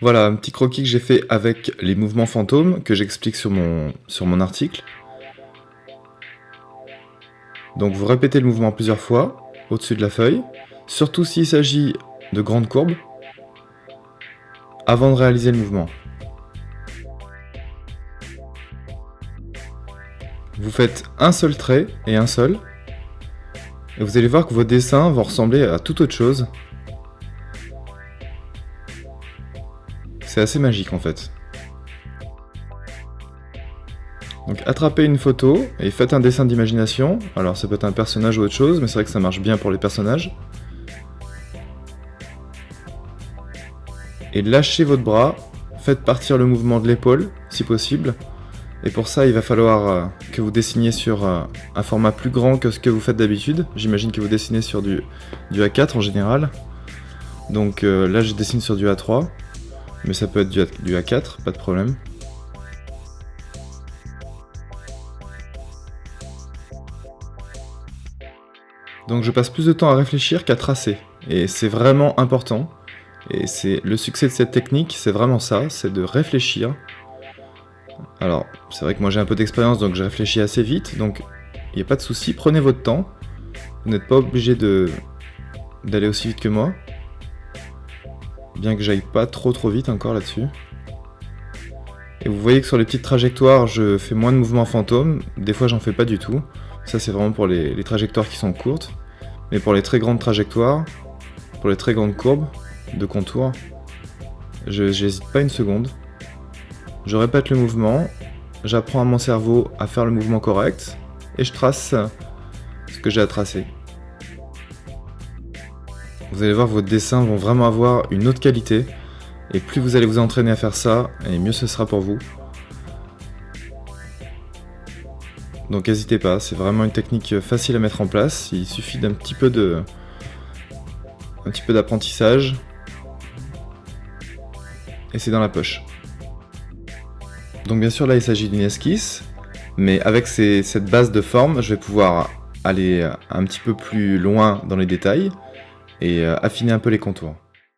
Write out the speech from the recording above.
Voilà, un petit croquis que j'ai fait avec les mouvements fantômes que j'explique sur mon article. Donc vous répétez le mouvement plusieurs fois au-dessus de la feuille, surtout s'il s'agit de grandes courbes, avant de réaliser le mouvement. Vous faites un seul trait et un seul, et vous allez voir que vos dessins vont ressembler à toute autre chose. C'est assez magique en fait. Donc attrapez une photo et faites un dessin d'imagination. Alors ça peut être un personnage ou autre chose, mais c'est vrai que ça marche bien pour les personnages. Et lâchez votre bras, faites partir le mouvement de l'épaule, si possible. Et pour ça, il va falloir que vous dessiniez sur un format plus grand que ce que vous faites d'habitude. J'imagine que vous dessinez sur du A4 en général. Donc là, je dessine sur du A3. Mais ça peut être du A4, pas de problème. Donc je passe plus de temps à réfléchir qu'à tracer. Et c'est vraiment important. Et c'est le succès de cette technique, c'est vraiment ça, c'est de réfléchir. Alors, c'est vrai que moi j'ai un peu d'expérience, donc je réfléchis assez vite, donc il n'y a pas de souci, prenez votre temps. Vous n'êtes pas obligé d'aller aussi vite que moi. Bien que j'aille pas trop vite encore là-dessus. Et vous voyez que sur les petites trajectoires, je fais moins de mouvements fantômes. Des fois, j'en fais pas du tout. Ça, c'est vraiment pour les trajectoires qui sont courtes. Mais pour les très grandes trajectoires, pour les très grandes courbes de contour, j'hésite pas une seconde. Je répète le mouvement, j'apprends à mon cerveau à faire le mouvement correct, et je trace ce que j'ai à tracer. Vous allez voir, vos dessins vont vraiment avoir une autre qualité, et plus vous allez vous entraîner à faire ça, et mieux ce sera pour vous. Donc n'hésitez pas, c'est vraiment une technique facile à mettre en place, il suffit d'un petit peu d'apprentissage, et c'est dans la poche. Donc bien sûr là il s'agit d'une esquisse, mais avec cette base de forme, je vais pouvoir aller un petit peu plus loin dans les détails et affiner un peu les contours.